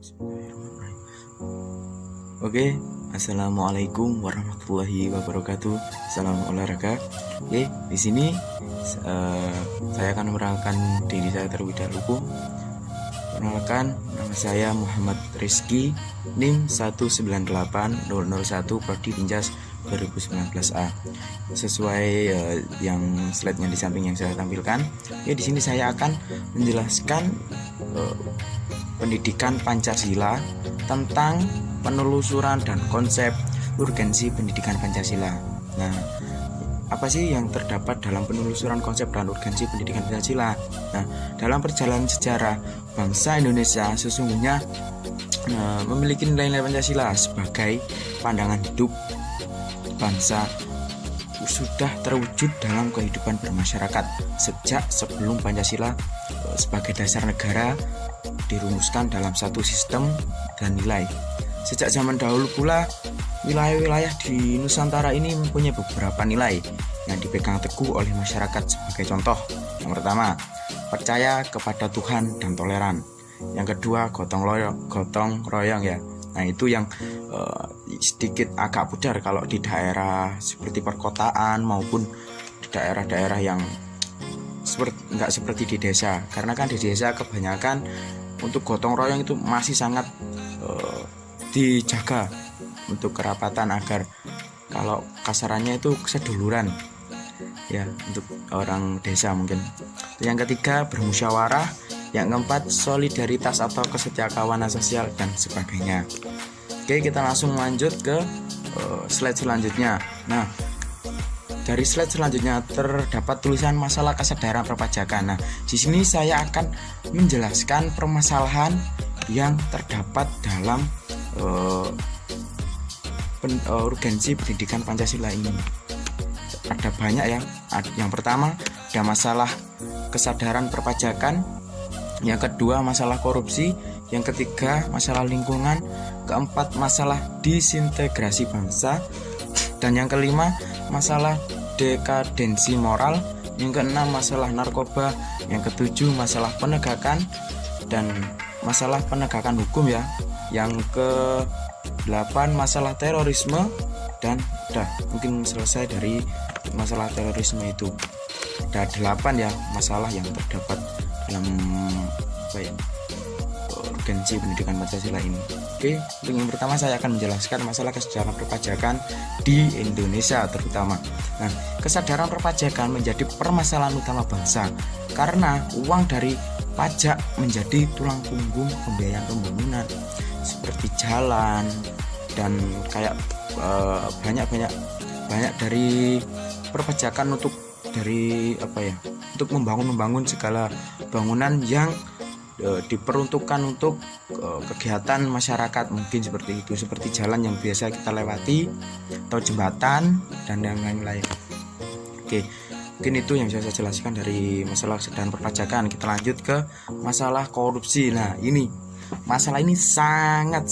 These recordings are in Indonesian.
Bismillahirrahmanirrahim. Oke, assalamualaikum warahmatullahi wabarakatuh. Salam olahraga. Oke, di sini saya akan memperkenalkan diri saya terlebih dahulu. Perkenalkan, nama saya Muhammad Rizky, NIM 1980001 Prodi Pinjas 2019A. Sesuai yang slide-nya di samping yang saya tampilkan, ya di sini saya akan menjelaskan pendidikan Pancasila tentang penelusuran dan konsep urgensi pendidikan Pancasila. Nah, apa sih yang terdapat dalam penelusuran konsep dan urgensi pendidikan Pancasila? Nah, dalam perjalanan sejarah bangsa Indonesia sesungguhnya memiliki nilai-nilai Pancasila sebagai pandangan hidup bangsa sudah terwujud dalam kehidupan bermasyarakat sejak sebelum Pancasila sebagai dasar negara dirumuskan dalam satu sistem dan nilai. Sejak zaman dahulu pula, wilayah-wilayah di Nusantara ini mempunyai beberapa nilai yang dipegang teguh oleh masyarakat sebagai contoh. Yang pertama, percaya kepada Tuhan dan toleran. Yang kedua, gotong royong ya. Nah, itu yang sedikit agak pudar kalau di daerah seperti perkotaan maupun di daerah-daerah yang nggak seperti di desa. Karena kan di desa kebanyakan untuk gotong royong itu masih sangat dijaga untuk kerapatan agar kalau kasarannya itu seduluran ya untuk orang desa mungkin. Yang ketiga, bermusyawarah. Yang keempat, solidaritas atau kesetiakawanan sosial dan sebagainya. Oke, kita langsung lanjut ke slide selanjutnya. Nah, dari slide selanjutnya terdapat tulisan masalah kesadaran perpajakan. Nah, di sini saya akan menjelaskan permasalahan yang terdapat dalam urgensi pendidikan Pancasila ini. Ada banyak ya. Yang pertama, ada masalah kesadaran perpajakan. Yang kedua, masalah korupsi. Yang ketiga, masalah lingkungan. Keempat, masalah disintegrasi bangsa. Dan yang kelima, masalah dekadensi moral. Yang keenam, masalah narkoba. Yang ketujuh, masalah penegakan dan masalah penegakan hukum ya. Yang ke-8, masalah terorisme. Dan udah mungkin selesai dari masalah terorisme itu. Ada 8 ya masalah yang terdapat dalam urgensi pendidikan Pancasila ini. Oke, untuk yang pertama saya akan menjelaskan masalah kesadaran perpajakan di Indonesia terutama. Nah, kesadaran perpajakan menjadi permasalahan utama bangsa karena uang dari pajak menjadi tulang punggung pembiayaan pembangunan seperti jalan dan kayak banyak dari perpajakan untuk membangun segala bangunan yang diperuntukkan untuk kegiatan masyarakat, mungkin seperti itu, seperti jalan yang biasa kita lewati atau jembatan dan yang lain-lain. Oke, mungkin itu yang bisa saya jelaskan dari masalah kesadaran perpajakan. Kita lanjut ke masalah korupsi. Nah, ini masalah ini sangat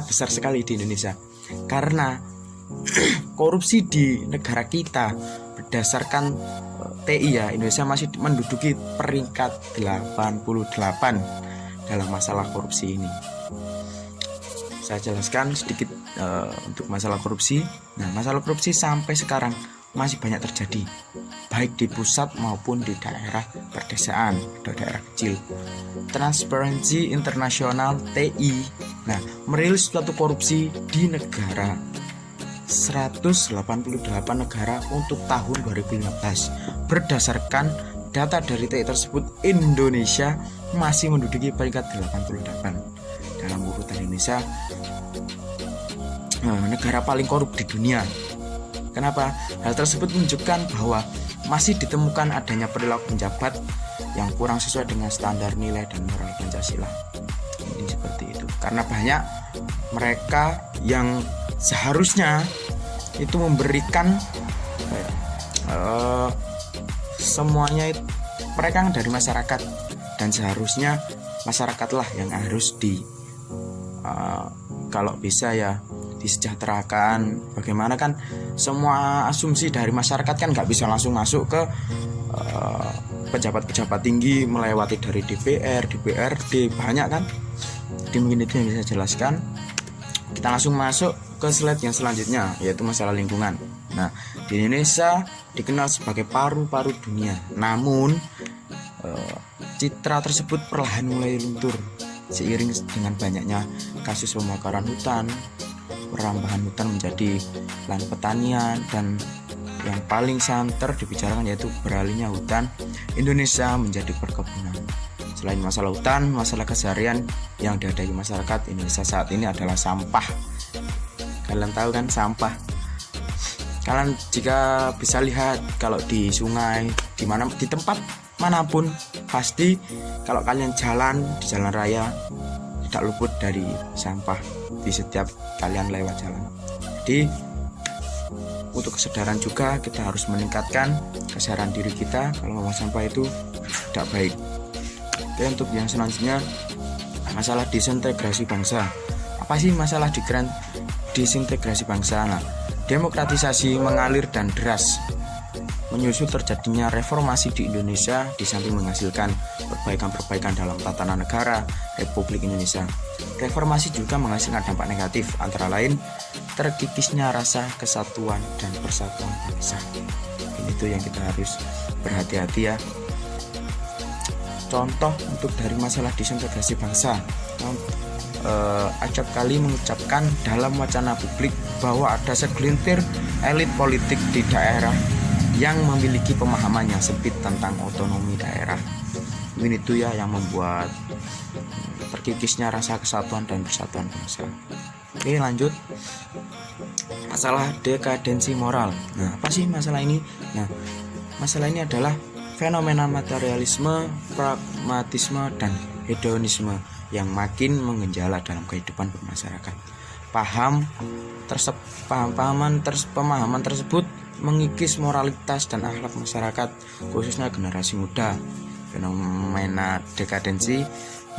besar sekali di Indonesia karena korupsi di negara kita berdasarkan TI ya, Indonesia masih menduduki peringkat 88 dalam masalah korupsi ini. Saya jelaskan sedikit untuk masalah korupsi. Nah, masalah korupsi sampai sekarang masih banyak terjadi, baik di pusat maupun di daerah perdesaan atau daerah kecil. Transparency International TI merilis suatu korupsi di negara 188 negara untuk tahun 2015. Berdasarkan data dari TI tersebut, Indonesia masih menduduki peringkat 88 dalam urutan Indonesia negara paling korup di dunia. Kenapa? Hal tersebut menunjukkan bahwa masih ditemukan adanya perilaku penjabat yang kurang sesuai dengan standar nilai dan moral Pancasila. Ini seperti itu. Karena banyak mereka yang seharusnya itu memberikan semuanya itu, mereka dari masyarakat dan seharusnya masyarakatlah yang harus kalau bisa ya disejahterakan. Bagaimana kan semua asumsi dari masyarakat kan nggak bisa langsung masuk ke pejabat-pejabat tinggi melewati dari DPR, DPRD, banyak kan. Jadi mungkin itu yang bisa saya jelaskan. Kita langsung masuk ke slide yang selanjutnya, yaitu masalah lingkungan. Nah, di Indonesia dikenal sebagai paru-paru dunia. Namun citra tersebut perlahan mulai luntur seiring dengan banyaknya kasus pembakaran hutan, perambahan hutan menjadi lahan pertanian, dan yang paling santer dibicarakan yaitu beralihnya hutan Indonesia menjadi perkebunan. Selain masalah hutan, masalah keseharian yang dihadapi masyarakat Indonesia saat ini adalah sampah. Kalian tahu kan sampah? Kalian jika bisa lihat kalau di sungai, di tempat manapun, pasti kalau kalian jalan di jalan raya tidak luput dari sampah di setiap kalian lewat jalan. Jadi untuk kesadaran juga kita harus meningkatkan kesadaran diri kita kalau membuang sampah itu tidak baik. Oke, untuk yang selanjutnya masalah disintegrasi bangsa. Apa sih masalah disintegrasi bangsa? Nah, demokratisasi mengalir dan deras menyusul terjadinya reformasi di Indonesia di samping menghasilkan perbaikan-perbaikan dalam tatanan negara Republik Indonesia. Reformasi juga menghasilkan dampak negatif, antara lain terkikisnya rasa kesatuan dan persatuan bangsa. Itu yang kita harus berhati-hati ya. Contoh untuk dari masalah disintegrasi bangsa, acap kali mengucapkan dalam wacana publik bahwa ada segelintir elit politik di daerah yang memiliki pemahaman yang sempit tentang otonomi daerah. Mungkin itu ya yang membuat terkikisnya rasa kesatuan dan persatuan bangsa. Oke, lanjut. Masalah dekadensi moral. Nah, apa sih masalah ini? Nah, masalah ini adalah fenomena materialisme, pragmatisme, dan hedonisme yang makin menggenjala dalam kehidupan bermasyarakat. Pemahaman tersebut mengikis moralitas dan akhlak masyarakat, khususnya generasi muda. Fenomena dekadensi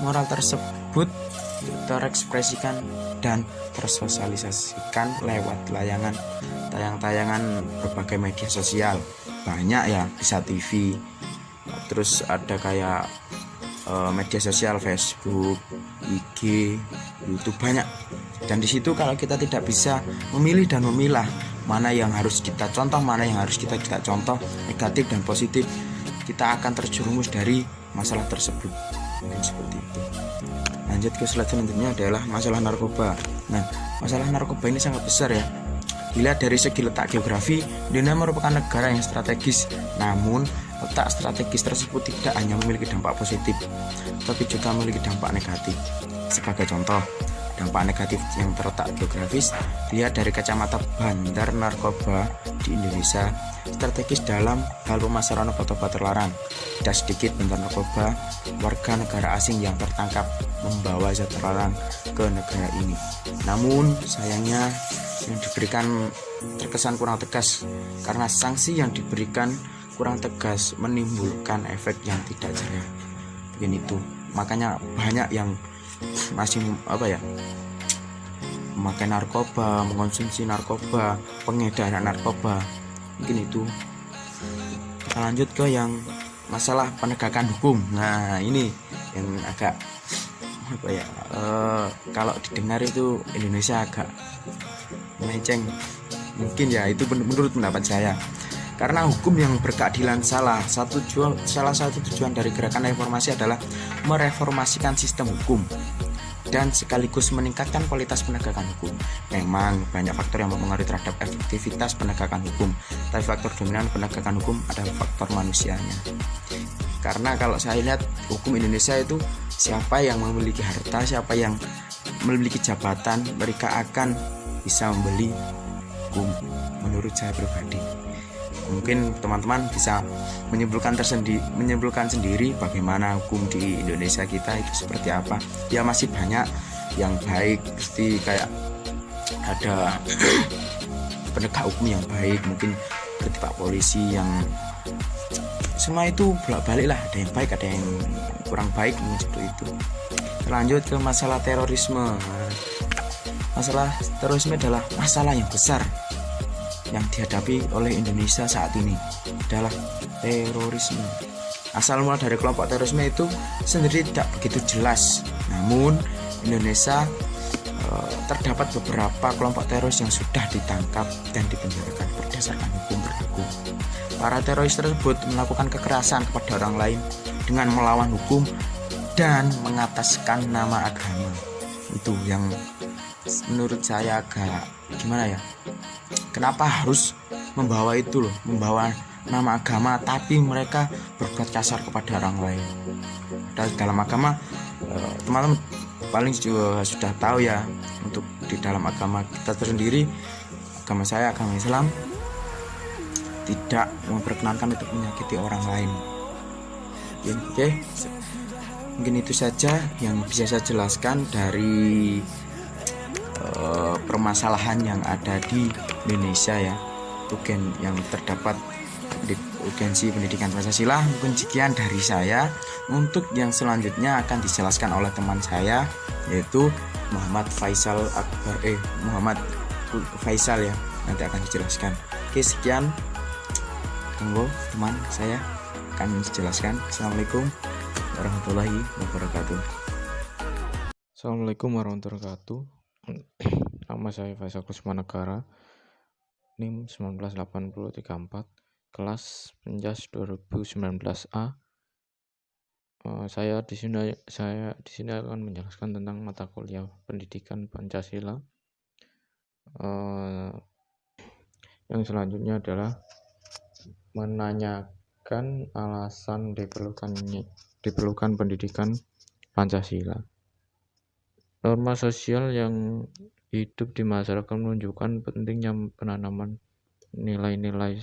moral tersebut terekspresikan dan tersosialisasikan lewat tayangan berbagai media sosial. Banyak ya, bisa TV, terus ada kayak media sosial Facebook, IG, YouTube, banyak. Dan di situ kalau kita tidak bisa memilih dan memilah mana yang harus kita contoh, mana yang harus kita tidak contoh, negatif dan positif, kita akan terjerumus dari masalah tersebut. Dan seperti itu. Lanjut ke slide selanjutnya adalah masalah narkoba. Nah, masalah narkoba ini sangat besar ya. Dilihat dari segi letak geografi, Indonesia merupakan negara yang strategis. Namun, letak strategis tersebut tidak hanya memiliki dampak positif, tapi juga memiliki dampak negatif. Sebagai contoh, dampak negatif yang terletak geografis, dilihat dari kacamata bandar narkoba di Indonesia strategis dalam hal pemasaran obat-obat terlarang. Tidak sedikit bandar narkoba warga negara asing yang tertangkap membawa zat terlarang ke negara ini. Namun, sayangnya yang diberikan terkesan kurang tegas karena sanksi yang diberikan kurang tegas menimbulkan efek yang tidak jerah. Begini itu. Makanya banyak yang masih memakai narkoba, mengonsumsi narkoba, pengedaran narkoba. Mungkin itu. Kita lanjut ke yang masalah penegakan hukum. Nah, ini yang agak kalau didengar itu Indonesia agak melenceng. Mungkin ya, itu menurut pendapat saya. Karena hukum yang berkeadilan salah satu tujuan dari gerakan reformasi adalah mereformasikan sistem hukum dan sekaligus meningkatkan kualitas penegakan hukum. Memang banyak faktor yang mempengaruhi terhadap efektivitas penegakan hukum, tapi faktor dominan penegakan hukum adalah faktor manusianya. Karena kalau saya lihat hukum Indonesia itu siapa yang memiliki harta, siapa yang memiliki jabatan, mereka akan bisa membeli hukum. Menurut saya pribadi, mungkin teman-teman bisa menyimpulkan sendiri bagaimana hukum di Indonesia kita itu seperti apa. Ya masih banyak yang baik, pasti kayak ada penegak hukum yang baik, mungkin seperti Pak Polisi yang semua itu bolak-balik lah, ada yang baik ada yang kurang baik, seperti itu. Lanjut ke masalah terorisme. Masalah terorisme adalah masalah yang besar yang dihadapi oleh Indonesia saat ini, adalah terorisme. Asal mula dari kelompok terorisme itu sendiri tidak begitu jelas, namun Indonesia terdapat beberapa kelompok teroris yang sudah ditangkap dan dipenjarakan berdasarkan hukum berlaku. Para teroris tersebut melakukan kekerasan kepada orang lain dengan melawan hukum dan mengataskan nama agama. Itu yang menurut saya agak gimana ya, kenapa harus membawa itu loh, membawa nama agama tapi mereka berbuat kasar kepada orang lain. Dan dalam agama teman-teman paling juga sudah tahu ya, untuk di dalam agama kita tersendiri, agama saya agama Islam, tidak memperkenankan untuk menyakiti orang lain. Oke, mungkin itu saja yang bisa saya jelaskan dari permasalahan yang ada di Indonesia ya, yang terdapat di urgensi pendidikan Pancasila. Mungkin sekian dari saya. Untuk yang selanjutnya akan dijelaskan oleh teman saya, yaitu Muhammad Faisal ya, nanti akan dijelaskan. Oke, sekian, tunggu teman saya akan dijelaskan. Assalamualaikum warahmatullahi wabarakatuh. Assalamualaikum warahmatullahi wabarakatuh. Nama saya Faisal Kusmanegara, NIM 198034, kelas Penjas 2019A. Saya di sini akan menjelaskan tentang mata kuliah pendidikan Pancasila. Yang selanjutnya adalah menanyakan alasan diperlukan pendidikan Pancasila. Norma sosial yang hidup di masyarakat menunjukkan pentingnya penanaman nilai-nilai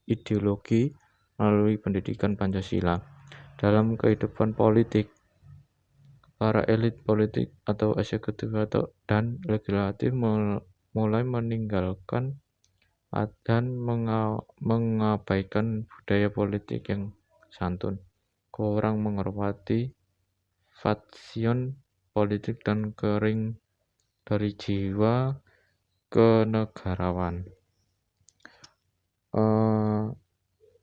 ideologi melalui pendidikan Pancasila. Dalam kehidupan politik, para elit politik atau eksekutif dan legislatif mulai meninggalkan dan mengabaikan budaya politik yang santun, kurang menghormati faksion politik dan kering dari jiwa kenegarawan.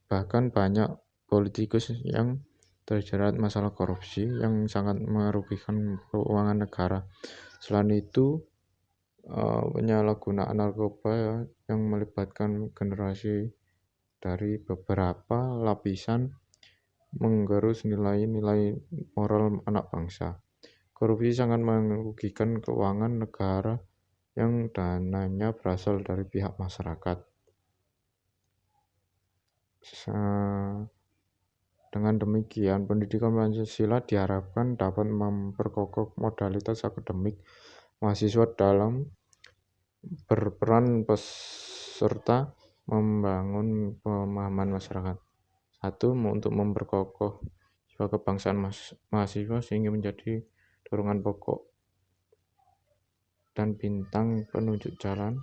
Bahkan banyak politikus yang terjerat masalah korupsi yang sangat merugikan keuangan negara. Selain itu, penyalahgunaan narkoba yang melibatkan generasi dari beberapa lapisan menggerus nilai-nilai moral anak bangsa. Korupsi sangat merugikan keuangan negara yang dananya berasal dari pihak masyarakat. Dengan demikian, pendidikan Pancasila diharapkan dapat memperkokoh modalitas akademik mahasiswa dalam berperan serta membangun pemahaman masyarakat. 1. Untuk memperkokoh jiwa kebangsaan mahasiswa sehingga menjadi dorongan pokok dan bintang penunjuk jalan.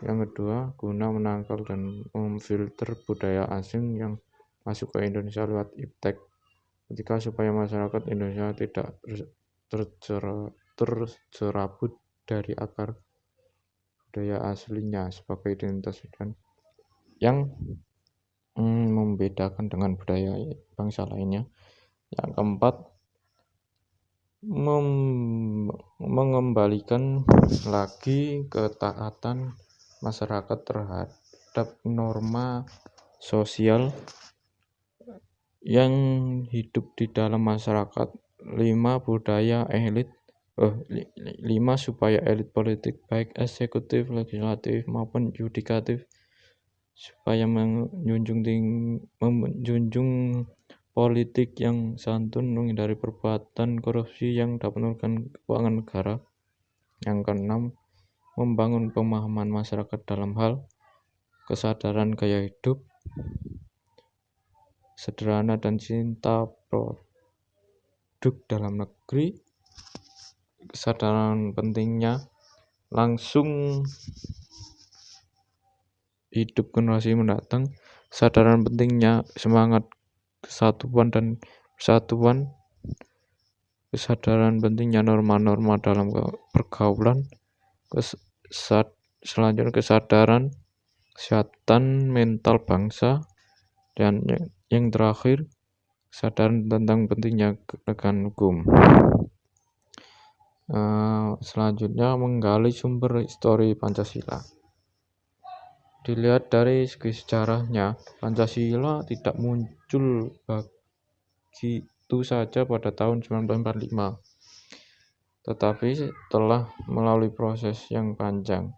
Yang kedua, guna menangkal dan memfilter budaya asing yang masuk ke Indonesia lewat iptek. Ketiga, supaya masyarakat Indonesia tidak tercerabut dari akar budaya aslinya sebagai identitas dan yang membedakan dengan budaya bangsa lainnya. Yang keempat, mengembalikan lagi ketaatan masyarakat terhadap norma sosial yang hidup di dalam masyarakat. 5. Supaya elit politik baik eksekutif, legislatif maupun yudikatif supaya menjunjung politik yang santun, menghindari perbuatan korupsi yang dapat merugikan keuangan negara. Yang keenam, membangun pemahaman masyarakat dalam hal kesadaran gaya hidup sederhana dan cinta produk dalam negeri, kesadaran pentingnya langsung hidup generasi mendatang, kesadaran pentingnya semangat kesatuan dan persatuan, kesadaran pentingnya norma-norma dalam pergaulan, selanjutnya kesadaran kesehatan mental bangsa, dan yang terakhir kesadaran tentang pentingnya penegakan hukum. Selanjutnya menggali sumber histori Pancasila. Dilihat dari segi sejarahnya, Pancasila tidak muncul begitu saja pada tahun 1945, tetapi telah melalui proses yang panjang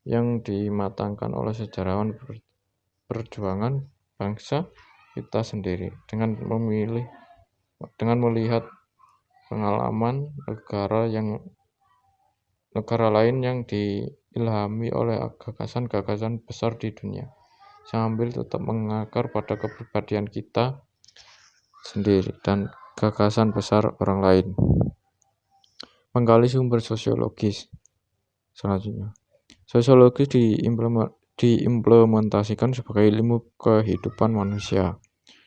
yang dimatangkan oleh sejarawan perjuangan bangsa kita sendiri dengan melihat pengalaman negara lain yang diilhami oleh gagasan-gagasan besar di dunia, sambil tetap mengakar pada kepribadian kita sendiri dan gagasan besar orang lain. Menggali sumber sosiologis. Selanjutnya, sosiologi diimplementasikan sebagai ilmu kehidupan manusia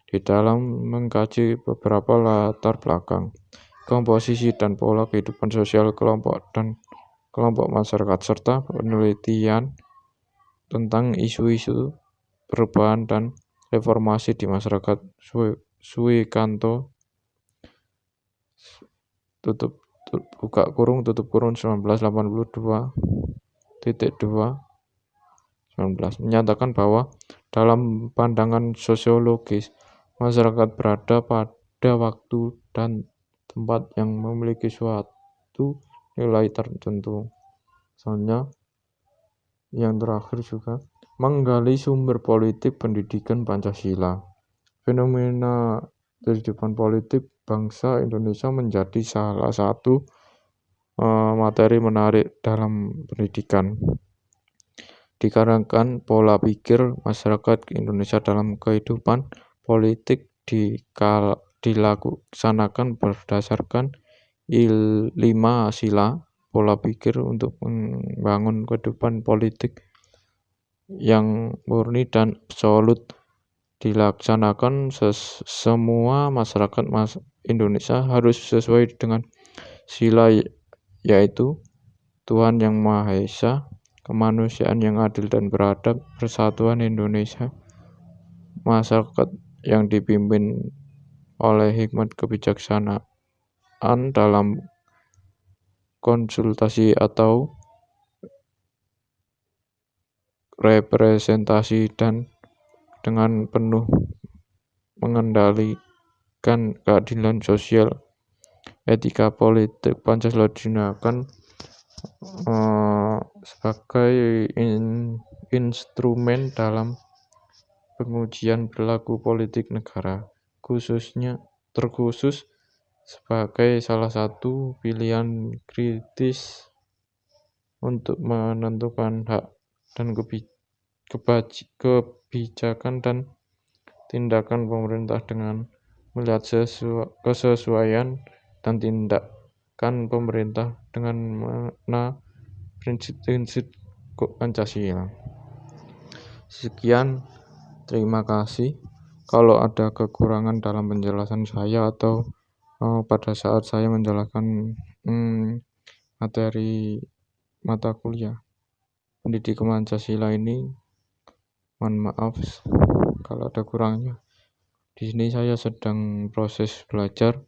di dalam mengkaji beberapa latar belakang, komposisi dan pola kehidupan sosial kelompok masyarakat, serta penelitian tentang isu-isu perubahan dan reformasi di masyarakat. Suwikanto buka kurung tutup kurung 1982.2 menyatakan bahwa dalam pandangan sosiologis, masyarakat berada pada waktu dan tempat yang memiliki suatu nilai tertentu. Soalnya yang terakhir juga menggali sumber politik pendidikan Pancasila. Fenomena kehidupan politik bangsa Indonesia menjadi salah satu materi menarik dalam pendidikan. Dikarenakan pola pikir masyarakat Indonesia dalam kehidupan politik dilaksanakan berdasarkan 5 sila pola pikir untuk membangun kehidupan politik yang murni dan absolut. Dilaksanakan semua masyarakat Indonesia harus sesuai dengan sila, yaitu Tuhan Yang Maha Esa, kemanusiaan yang adil dan beradab, persatuan Indonesia, masyarakat yang dipimpin oleh hikmat kebijaksanaan dalam konsultasi atau representasi, dan dengan penuh mengendalikan keadilan sosial. Etika politik Pancasila digunakan sebagai instrumen dalam pengujian perilaku politik negara, terkhusus sebagai salah satu pilihan kritis untuk menentukan hak dan kebijakan dan tindakan pemerintah dengan melihat kesesuaian dan tindakan pemerintah dengan mana prinsip-prinsip Pancasila. Sekian, terima kasih. Kalau ada kekurangan dalam penjelasan saya atau pada saat saya menjelaskan materi mata kuliah pendidikan Pancasila ini, mohon maaf kalau ada kurangnya. Di sini saya sedang proses belajar.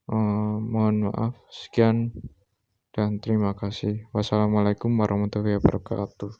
Mohon maaf. Sekian dan terima kasih. Wassalamualaikum warahmatullahi wabarakatuh.